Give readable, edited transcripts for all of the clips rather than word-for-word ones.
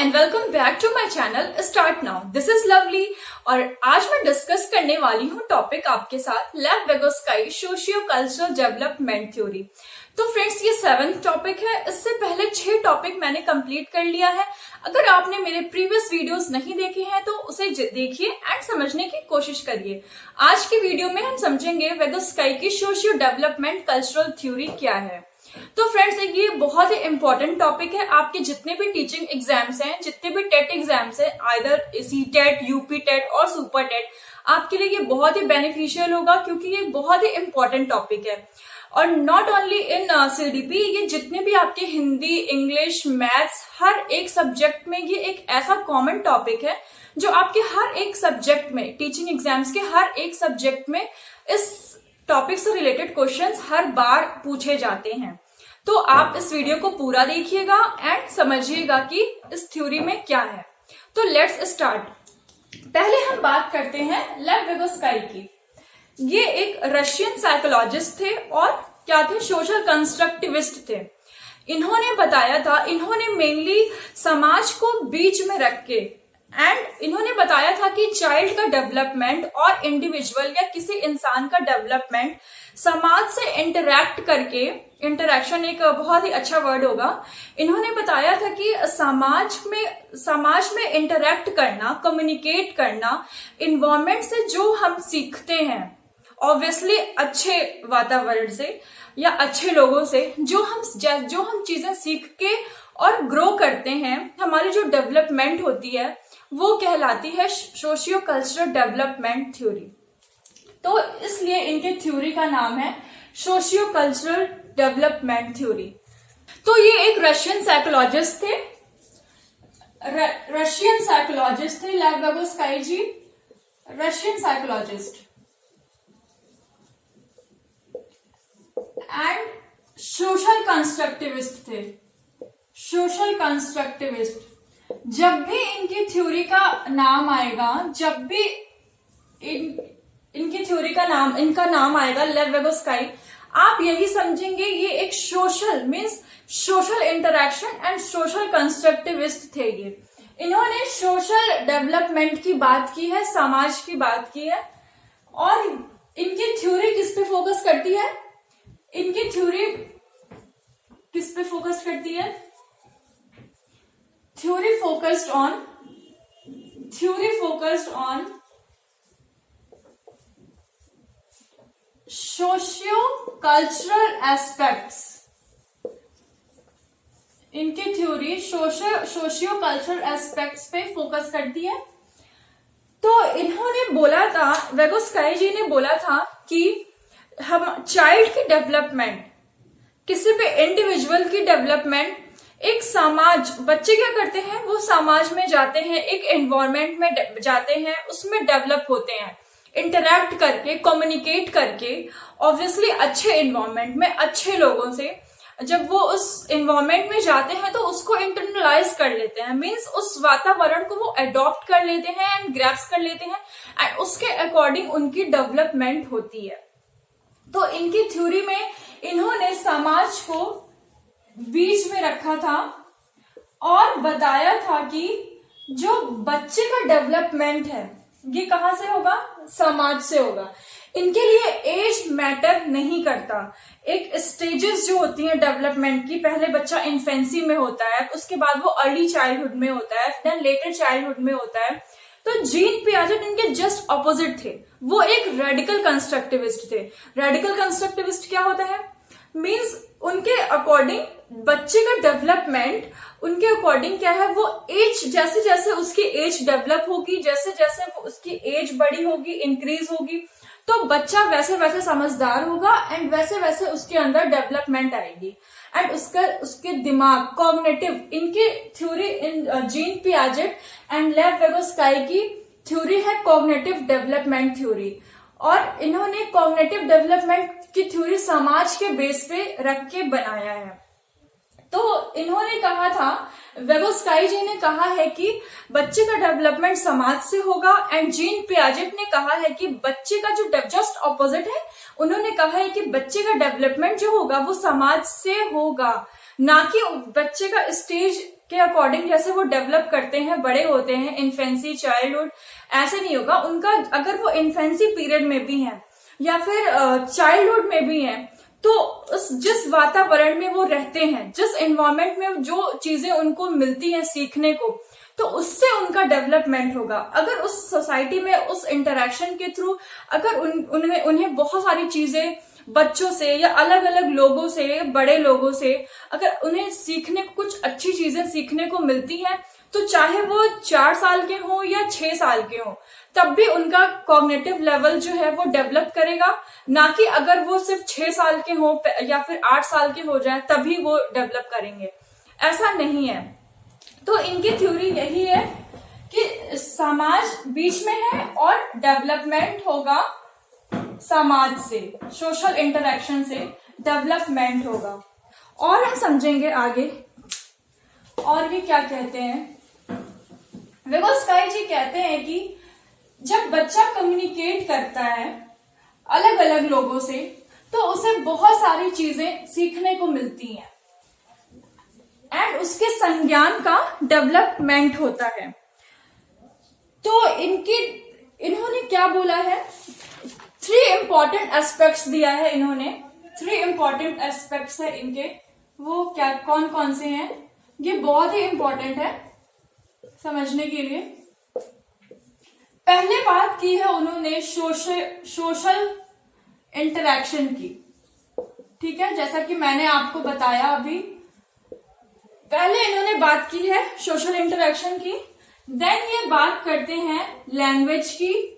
And welcome back to my channel start now. This is lovely और आज मैं discuss करने वाली हूँ टॉपिक आपके साथ लेव वेगोस्काई सोशियो कल्चरल डेवलपमेंट थ्योरी। तो फ्रेंड्स ये 7th टॉपिक है। इससे पहले 6 टॉपिक मैंने कंप्लीट कर लिया है। अगर आपने मेरे प्रीवियस वीडियोस नहीं देखे हैं तो उसे देखिए एंड समझने की कोशिश करिए। आज की वीडियो में हम समझेंगे वेगोस्काई की सोशियो डेवलपमेंट कल्चरल थ्योरी क्या है। तो फ्रेंड्स ये बहुत ही इंपॉर्टेंट टॉपिक है। आपके जितने भी टीचिंग एग्जाम्स हैं, जितने भी टेट एग्जाम्स हैं, either C TET, UP TET और सुपर टेट, आपके लिए ये बहुत ही बेनिफिशियल होगा क्योंकि ये बहुत ही इंपॉर्टेंट टॉपिक है। और नॉट ओनली इन सीडीपी, ये जितने भी आपके हिंदी, इंग्लिश, मैथ्स, हर एक सब्जेक्ट में ये एक ऐसा कॉमन टॉपिक है जो आपके हर एक सब्जेक्ट में, टीचिंग एग्जाम्स के हर एक सब्जेक्ट में इस टॉपिक से रिलेटेड क्वेश्चंस हर बार पूछे जाते हैं। तो आप इस वीडियो को पूरा देखिएगा एंड समझिएगा कि इस थ्योरी में क्या है। तो लेट्स स्टार्ट। पहले हम बात करते हैं लेव वेगोस्काई की। ये एक रशियन साइकोलॉजिस्ट थे और क्या थे, सोशल कंस्ट्रक्टिविस्ट थे। इन्होंने बताया था, इन्होंने मेनली समाज को बीच में रख के एंड इन्होंने बताया था कि चाइल्ड का डेवलपमेंट और इंडिविजुअल या किसी इंसान का डेवलपमेंट समाज से इंटरैक्ट करके, इंटरैक्शन एक बहुत ही अच्छा वर्ड होगा, इन्होंने बताया था कि समाज में इंटरैक्ट करना, कम्युनिकेट करना, इन्वायरमेंट से जो हम सीखते हैं, ऑब्वियसली अच्छे वातावरण से या अच्छे लोगों से जो हम चीजें सीख के और ग्रो करते हैं, हमारी जो डेवलपमेंट होती है वो कहलाती है सोशियो कल्चरल डेवलपमेंट थ्योरी। तो इसलिए इनके थ्योरी का नाम है सोशियो कल्चरल डेवलपमेंट थ्योरी। तो ये एक रशियन साइकोलॉजिस्ट थे, Lev Vygotsky ji, Russian psychologist and social constructivist थे। सोशल कंस्ट्रक्टिविस्ट, जब भी इनकी थ्योरी का नाम आएगा, जब भी इनकी थ्योरी का नाम, इनका नाम आएगा लेव वेगोस्काई, आप यही समझेंगे ये एक social means social interaction and social constructivist थे। ये इन्होंने सोशल डेवलपमेंट की बात की है, समाज की बात की है। और इनकी थ्योरी किस पे फोकस करती है? इनकी थ्योरी किस पे फोकस करती है? Theory focused on socio-cultural aspects। इनकी थ्योरी सोशियो-कल्चरल एस्पेक्ट्स पे फोकस करती है। तो इन्होंने बोला था, वेगोस्काई जी ने बोला था कि हम चाइल्ड की डेवलपमेंट, किसी भी इंडिविजुअल की डेवलपमेंट, एक समाज, बच्चे क्या करते हैं, वो समाज में जाते हैं, एक एनवायरनमेंट में जाते हैं, उसमें डेवलप होते हैं, इंटरैक्ट करके, कम्युनिकेट करके, ऑब्वियसली अच्छे एनवायरनमेंट में, अच्छे लोगों से। जब वो उस एनवायरनमेंट में जाते हैं तो उसको इंटरनलाइज कर लेते हैं, मीन्स उस वातावरण को वो अडॉप्ट कर लेते हैं एंड ग्रैप्स कर लेते हैं एंड उसके अकॉर्डिंग उनकी डेवलपमेंट होती है। तो इनकी थ्योरी में इन्होंने समाज को बीच में रखा था और बताया था कि जो बच्चे का डेवलपमेंट है ये कहां से होगा? समाज से होगा। इनके लिए एज मैटर नहीं करता। एक स्टेजेस जो होती हैं डेवलपमेंट की, पहले बच्चा इन्फेंसी में होता है, उसके बाद वो अर्ली चाइल्डहुड में होता है, देन लेटर चाइल्डहुड में होता है। तो जीन पियाजेट इनके जस्ट ऑपोजिट थे। वो एक रेडिकल कंस्ट्रक्टिविस्ट थे। रेडिकल कंस्ट्रक्टिविस्ट क्या होता है? मीन्स उनके अकॉर्डिंग बच्चे का डेवलपमेंट, उनके अकॉर्डिंग क्या है, वो एज, जैसे जैसे उसकी एज डेवलप होगी, जैसे जैसे उसकी एज बड़ी होगी, इंक्रीज होगी, तो बच्चा वैसे वैसे समझदार होगा एंड वैसे वैसे उसके अंदर डेवलपमेंट आएगी एंड उसके दिमाग, कॉग्निटिव, इनकी theory, in gene Piaget and लेव वेगोस्काई की थ्योरी है कॉग्निटिव डेवलपमेंट थ्योरी। और इन्होंने कॉग्निटिव डेवलपमेंट की थ्योरी समाज के बेस पे रख के बनाया है। तो इन्होंने कहा था, वेगोस्काई जी ने कहा है कि बच्चे का डेवलपमेंट समाज से होगा एंड जीन पियाजेट ने कहा है कि बच्चे का जो जस्ट ऑपोजिट है, उन्होंने कहा है कि बच्चे का डेवलपमेंट जो होगा वो समाज से होगा, ना कि बच्चे का स्टेज के अकॉर्डिंग जैसे वो डेवलप करते हैं, बड़े होते हैं, इन्फेंसी, चाइल्डहुड, ऐसे नहीं होगा उनका। अगर वो इन्फेंसी पीरियड में भी है या फिर चाइल्डहुड में भी है, तो उस जिस वातावरण में वो रहते हैं, जिस एनवायरमेंट में जो चीजें उनको मिलती हैं सीखने को, तो उससे उनका डेवलपमेंट होगा। अगर उस सोसाइटी में उस इंटरेक्शन के थ्रू अगर उन्हें बहुत सारी चीजें बच्चों से या अलग अलग लोगों से, बड़े लोगों से अगर उन्हें सीखने को, कुछ अच्छी चीजें सीखने को मिलती हैं, तो चाहे वो 4 साल के हो या 6 साल के हो, तब भी उनका कॉग्निटिव लेवल जो है वो डेवलप करेगा। ना कि अगर वो सिर्फ 6 साल के हो या फिर 8 साल के हो जाए तभी वो डेवलप करेंगे, ऐसा नहीं है। तो इनकी थ्योरी यही है कि समाज बीच में है और डेवलपमेंट होगा समाज से, सोशल इंटरेक्शन से डेवलपमेंट होगा। और हम समझेंगे आगे और भी क्या कहते हैं। विगोस्काई जी कहते हैं कि जब बच्चा कम्युनिकेट करता है अलग अलग लोगों से, तो उसे बहुत सारी चीजें सीखने को मिलती हैं एंड उसके संज्ञान का डेवलपमेंट होता है। तो इन्होंने क्या बोला है, 3 इंपॉर्टेंट एस्पेक्ट्स दिया है इन्होंने। 3 इंपॉर्टेंट एस्पेक्ट्स है इनके, वो क्या कौन कौन से हैं, ये बहुत ही इंपॉर्टेंट है समझने के लिए। पहले बात की है उन्होंने सोशल इंटरेक्शन की, ठीक है, जैसा कि मैंने आपको बताया अभी। पहले इन्होंने बात की है सोशल इंटरेक्शन की, देन ये बात करते हैं लैंग्वेज की।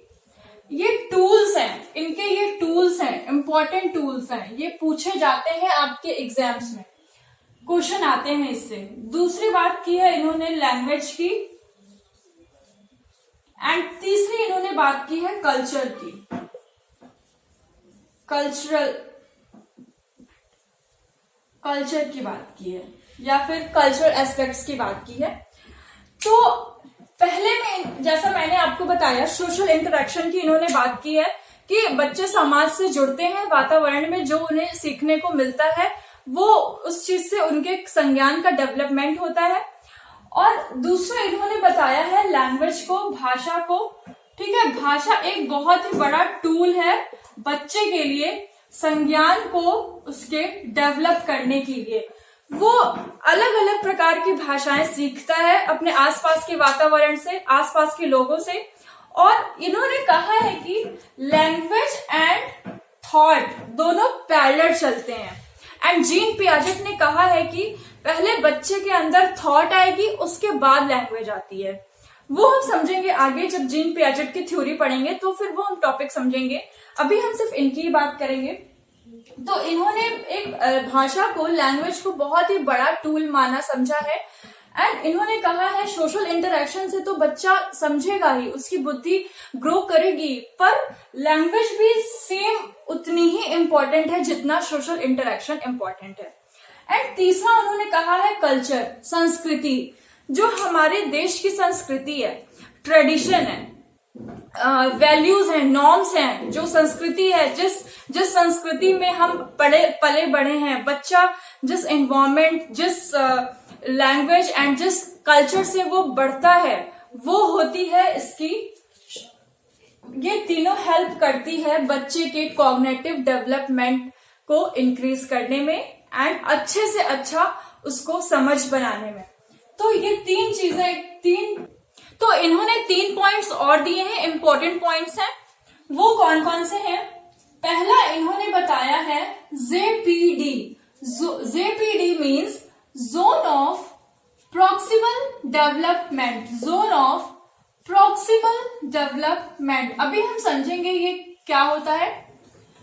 ये टूल्स हैं इनके, ये टूल्स हैं, इंपॉर्टेंट टूल्स हैं, ये पूछे जाते हैं आपके एग्जाम्स में, क्वेश्चन आते हैं इससे। दूसरी बात की है इन्होंने लैंग्वेज की, एंड तीसरी इन्होंने बात की है कल्चर की, कल्चर की बात की है या फिर कल्चरल एस्पेक्ट्स की बात की है। तो पहले में जैसा मैंने आपको बताया सोशल इंटरेक्शन की इन्होंने बात की है कि बच्चे समाज से जुड़ते हैं, वातावरण में जो उन्हें सीखने को मिलता है वो उस चीज से उनके संज्ञान का डेवलपमेंट होता है। और दूसरा इन्होंने बताया है लैंग्वेज को, भाषा को, ठीक है। भाषा एक बहुत ही बड़ा टूल है बच्चे के लिए संज्ञान को उसके डेवलप करने के लिए। वो अलग अलग प्रकार की भाषाएं सीखता है अपने आसपास के वातावरण से, आसपास के लोगों से। और इन्होंने कहा है कि लैंग्वेज एंड थॉट दोनों पैरेलल चलते हैं। एंड जीन पियाजेट ने कहा है कि पहले बच्चे के अंदर थॉट आएगी, उसके बाद लैंग्वेज आती है। वो हम समझेंगे आगे जब जीन पियाजेट की थ्योरी पढ़ेंगे, तो फिर वो हम टॉपिक समझेंगे। अभी हम सिर्फ इनकी ही बात करेंगे। तो इन्होंने एक भाषा को, लैंग्वेज को बहुत ही बड़ा टूल माना, समझा है। एंड इन्होंने कहा है सोशल इंटरेक्शन से तो बच्चा समझेगा ही, उसकी बुद्धि ग्रो करेगी, पर लैंग्वेज भी सेम उतनी ही इम्पोर्टेंट है जितना सोशल इंटरेक्शन इम्पोर्टेंट है। एंड तीसरा उन्होंने कहा है कल्चर, संस्कृति, जो हमारे देश की संस्कृति है, ट्रेडिशन है, वैल्यूज हैं, नॉर्म्स हैं, जो संस्कृति है, जिस संस्कृति में हम पले बड़े हैं, बच्चा जिस एनवायरमेंट, जिस लैंग्वेज एंड जिस कल्चर से वो बढ़ता है, वो होती है इसकी। ये तीनों हेल्प करती है बच्चे के कॉग्निटिव डेवलपमेंट को इंक्रीज करने में एंड अच्छे से अच्छा उसको समझ बनाने में। तो ये 3 चीजें, तो इन्होंने 3 पॉइंट्स और दिए हैं, इंपॉर्टेंट पॉइंट्स हैं। वो कौन कौन से हैं? पहला इन्होंने बताया है ZPD. ZPD means zone of proximal development, zone of proximal development. अभी हम समझेंगे ये क्या होता है,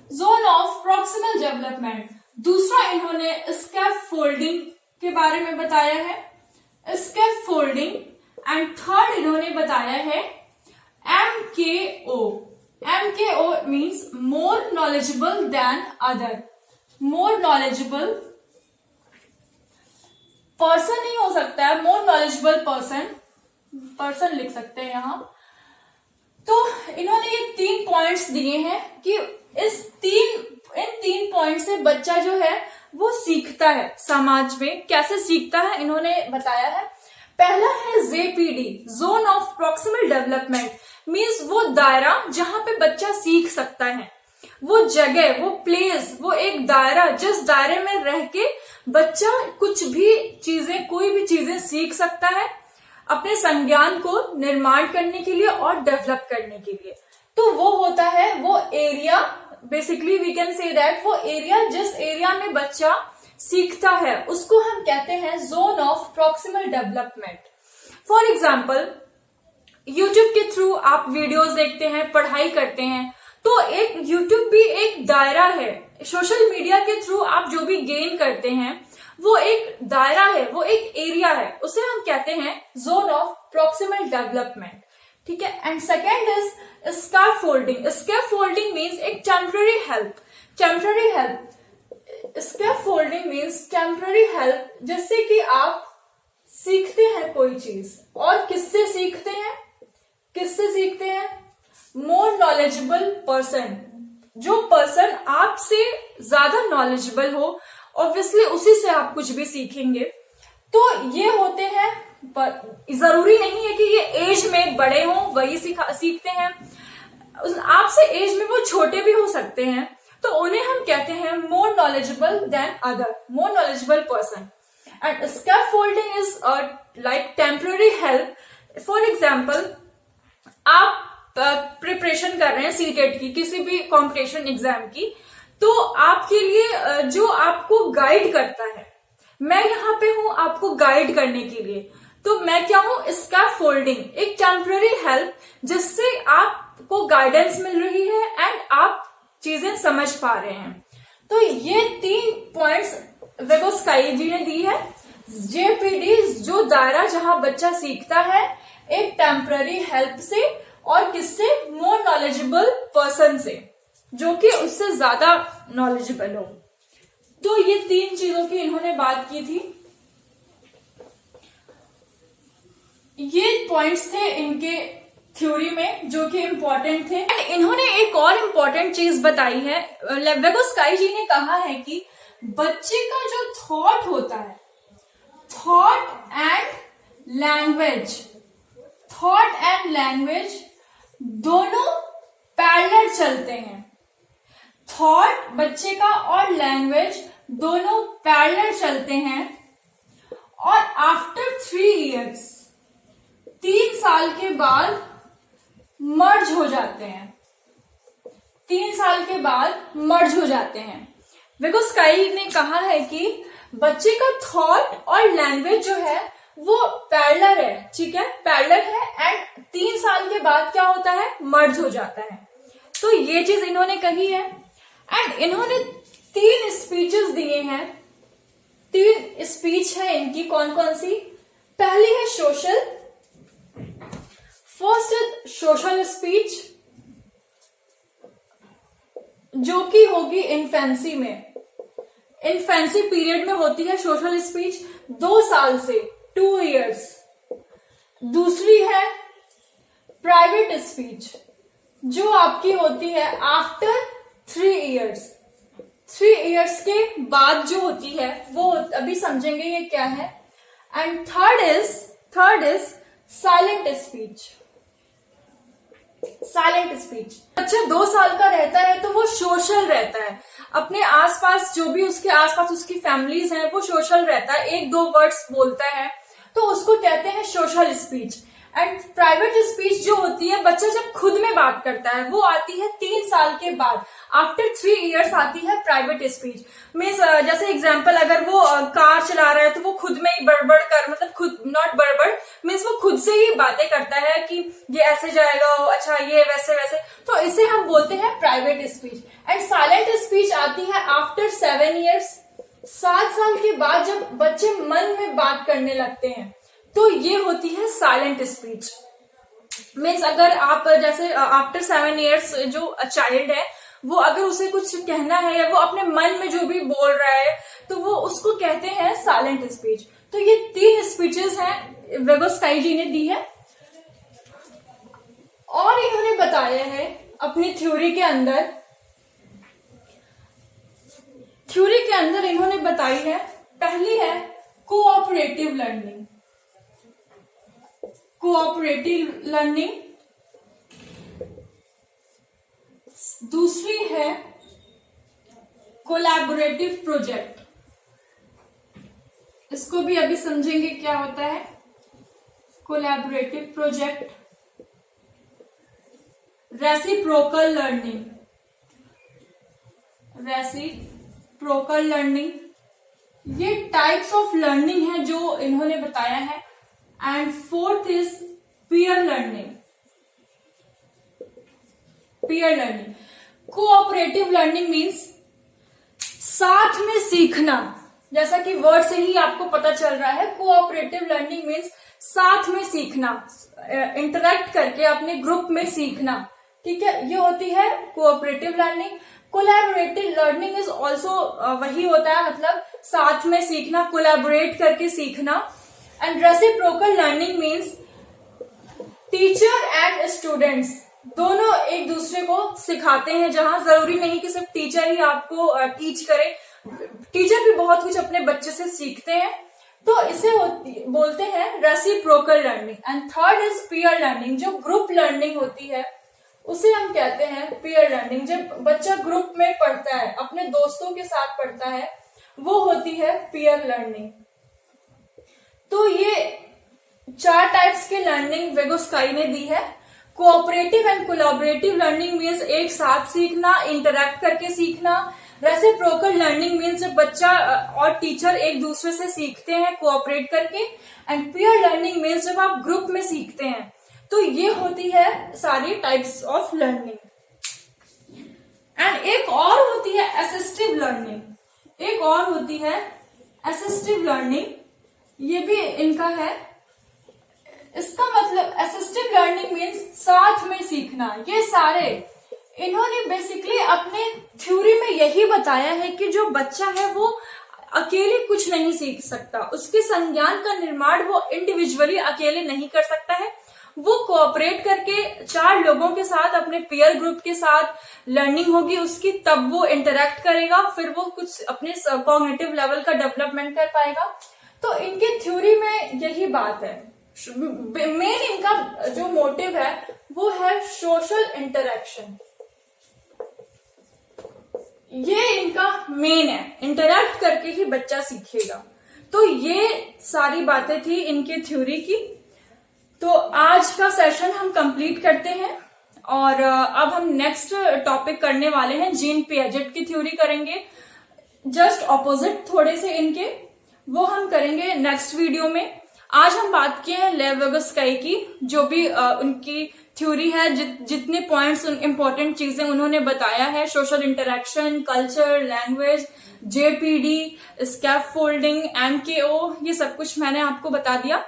जोन ऑफ प्रॉक्सिमल डेवलपमेंट। दूसरा इन्होंने स्कैफोल्डिंग के बारे में बताया है, स्कैफोल्डिंग। एंड थर्ड इन्होंने बताया है MKO। MKO means more knowledgeable then other. More knowledgeable person नहीं हो सकता है, मोर नॉलेजेबल पर्सन लिख सकते हैं यहां। तो इन्होंने ये 3 पॉइंट्स दिए हैं कि इन 3 पॉइंट से बच्चा जो है वो सीखता है। समाज में कैसे सीखता है इन्होंने बताया है। पहला है ZPD, zone of proximal development, means वो दायरा जहां पे बच्चा सीख सकता है, वो जगह, वो प्लेस, वो एक दायरा जिस दायरे में रह के बच्चा कुछ भी चीजें, कोई भी चीजें सीख सकता है अपने संज्ञान को निर्माण करने के लिए और डेवलप करने के लिए। तो वो होता है वो area, basically we can say that वो एरिया जिस एरिया में बच्चा सीखता है उसको हम कहते हैं zone of proximal development. For example, YouTube के थ्रू आप वीडियोस देखते हैं, पढ़ाई करते हैं, तो एक यूट्यूब भी एक दायरा है। सोशल मीडिया के थ्रू आप जो भी गेन करते हैं वो एक दायरा है, वो एक एरिया है, उसे हम कहते हैं जोन ऑफ प्रॉक्सिमल डेवलपमेंट। ठीक है। And second is scaffolding. Scaffolding means एक temporary help. Temporary help, scaffolding means temporary help, जिससे कि आप सीखते हैं कोई चीज। और किससे सीखते हैं? किससे सीखते हैं? मोर नॉलेजेबल पर्सन, जो पर्सन आपसे ज्यादा नॉलेजेबल हो, ऑब्वियसली उसी से आप कुछ भी सीखेंगे। तो ये होते हैं, जरूरी नहीं है कि ये एज में बड़े हों वही सीखते हैं, आपसे एज में वो छोटे भी हो सकते हैं, तो उन्हें हम कहते हैं more knowledgeable then other, more knowledgeable person. And scaffolding is like temporary help. For example, आप प्रिपरेशन कर रहे हैं सीटेट की, किसी भी कॉम्पिटिशन एग्जाम की, तो आपके लिए जो आपको गाइड करता है, मैं यहाँ पे हूं आपको गाइड करने के लिए, तो मैं क्या हूं? स्कैफोल्डिंग, एक टेम्पररी हेल्प जिससे आपको गाइडेंस मिल रही है एंड आप चीजें समझ पा रहे हैं। तो ये 3 पॉइंट्स वेगोस्काई जी ने दी है। जेपीडी, जो दायरा जहां बच्चा सीखता है, एक टेम्पररी हेल्प से, और किससे? मोर नॉलेजेबल पर्सन से, जो कि उससे ज्यादा नॉलेजेबल हो। तो ये 3 चीजों की इन्होंने बात की थी। ये पॉइंट्स थे इनके थ्योरी में जो कि इम्पोर्टेंट थे। एंड इन्होंने एक और इम्पोर्टेंट चीज बताई है। वेगोस्काई जी ने कहा है कि बच्चे का जो थॉट होता है, thought and language, thought and language दोनों पैरेलल चलते हैं। थॉट बच्चे का और लैंग्वेज दोनों पैरेलल चलते हैं, और आफ्टर 3 इयर्स, 3 साल के बाद मर्ज हो जाते हैं। 3 साल के बाद मर्ज हो जाते हैं। वेगोस्काई ने कहा है कि बच्चे का थॉट और लैंग्वेज जो है वो पैरेलल है, ठीक है, पैरेलल है, एंड 3 साल के बाद क्या होता है? मर्ज हो जाता है। तो ये चीज इन्होंने कही है। एंड इन्होंने 3 स्पीचेस दिए हैं। 3 स्पीच है इनकी, कौन कौन सी? पहली है social, first is social speech, जो कि होगी इन्फेंसी में, इन्फेंसी पीरियड में होती है सोशल स्पीच, 2 साल से 2 इयर्स। दूसरी है प्राइवेट स्पीच, जो आपकी होती है आफ्टर 3 इयर्स। 3 इयर्स के बाद जो होती है वो अभी समझेंगे ये क्या है। And third is silent speech. Silent speech, बच्चा 2 साल का रहता है तो वो सोशल रहता है, अपने आसपास जो भी उसके आसपास उसकी फैमिलीज हैं वो सोशल रहता है, 1-2 वर्ड्स बोलता है, तो उसको कहते हैं social speech. And private speech जो होती है, बच्चा जब खुद में बात करता है, वो आती है 3 साल के बाद, आफ्टर 3 इयर्स आती है प्राइवेट स्पीच। मीन्स जैसे एग्जांपल, अगर वो कार चला रहा है तो वो खुद में ही बड़बड़ कर, मतलब खुद, नॉट बड़बड़ मीन्स वो खुद से ही बातें करता है कि ये ऐसे जाएगा, अच्छा ये वैसे वैसे, तो इसे हम बोलते हैं private speech. And silent speech आती है आफ्टर 7 इयर्स, 7 साल के बाद जब बच्चे मन में बात करने लगते हैं, तो ये होती है साइलेंट स्पीच। मीन्स अगर आप जैसे आफ्टर 7 इयर्स जो चाइल्ड है, वो अगर उसे कुछ कहना है या वो अपने मन में जो भी बोल रहा है, तो वो उसको कहते हैं साइलेंट स्पीच। तो ये 3 स्पीचेस हैं वेगोस्काई जी ने दी है। और इन्होंने बताया है अपनी थ्योरी के अंदर, इन्होंने बताई है, पहली है कोऑपरेटिव लर्निंग। कोऑपरेटिव लर्निंग, दूसरी है कोलैबोरेटिव प्रोजेक्ट। इसको भी अभी समझेंगे क्या होता है collaborative project. Reciprocal learning, reciprocal learning, ये टाइप्स ऑफ लर्निंग है जो इन्होंने बताया है। And fourth is peer learning. Peer learning, cooperative learning means साथ में सीखना, जैसा कि वर्ड से ही आपको पता चल रहा है। कोऑपरेटिव लर्निंग मीन्स साथ में सीखना, इंटरेक्ट करके अपने ग्रुप में सीखना, ठीक है, ये होती है cooperative learning. Collaborative learning is also वही होता है, मतलब साथ में सीखना, कोलैबोरेट करके सीखना। And reciprocal learning means teacher and students दोनों एक दूसरे को सिखाते हैं, जहां जरूरी नहीं कि सिर्फ टीचर ही आपको टीच करे, टीचर भी बहुत कुछ अपने बच्चे से सीखते हैं। तो इसे बोलते हैं reciprocal learning. And third is peer learning, जो ग्रुप लर्निंग होती है उसे हम कहते हैं पीयर लर्निंग। जब बच्चा ग्रुप में पढ़ता है, अपने दोस्तों के साथ पढ़ता है, वो होती है पीयर लर्निंग। तो ये 4 टाइप्स की लर्निंग वेगोस्काई ने दी है। Cooperative and collaborative learning means एक साथ सीखना, इंटरेक्ट करके सीखना। रेसिप्रोकल लर्निंग मीन्स जब बच्चा और टीचर एक दूसरे से सीखते हैं कोऑपरेट करके। एंड पीयर लर्निंग मीन्स जब आप ग्रुप में सीखते हैं। तो ये होती है सारी टाइप्स ऑफ लर्निंग। एंड एक और होती है असिस्टिव लर्निंग, एक और होती है असिस्टिव लर्निंग, ये भी इनका है। इसका मतलब असिस्टिव लर्निंग मीन्स साथ में सीखना। ये सारे इन्होंने बेसिकली अपने थ्योरी में यही बताया है कि जो बच्चा है वो अकेले कुछ नहीं सीख सकता, उसके संज्ञान का निर्माण वो इंडिविजुअली अकेले नहीं कर सकता है। वो कोऑपरेट करके 4 लोगों के साथ, अपने पीयर ग्रुप के साथ लर्निंग होगी उसकी, तब वो इंटरेक्ट करेगा, फिर वो कुछ अपने कॉग्निटिव लेवल का डेवलपमेंट कर पाएगा। तो इनके थ्योरी में यही बात है। मेन इनका जो मोटिव है वो है सोशल इंटरेक्शन, ये इनका मेन है, इंटरेक्ट करके ही बच्चा सीखेगा। तो ये सारी बातें थी इनके थ्योरी की। तो आज का सेशन हम कंप्लीट करते हैं और अब हम नेक्स्ट टॉपिक करने वाले हैं। जीन पियाजेट की थ्योरी करेंगे, जस्ट ऑपोजिट थोड़े से इनके, वो हम करेंगे नेक्स्ट वीडियो में। आज हम बात किए हैं लेव वेगोस्काई की, जो भी उनकी थ्योरी है, जितने पॉइंट्स इंपॉर्टेंट चीजें उन्होंने बताया है, social interaction, culture, language, ZPD, scaffolding, MKO, ये सब कुछ मैंने आपको बता दिया।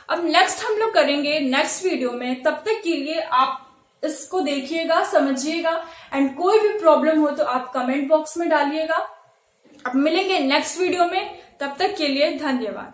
अब नेक्स्ट हम लोग करेंगे नेक्स्ट वीडियो में। तब तक के लिए आप इसको देखिएगा, समझिएगा, एंड कोई भी प्रॉब्लम हो तो आप कमेंट बॉक्स में डालिएगा। अब मिलेंगे नेक्स्ट वीडियो में, तब तक के लिए धन्यवाद।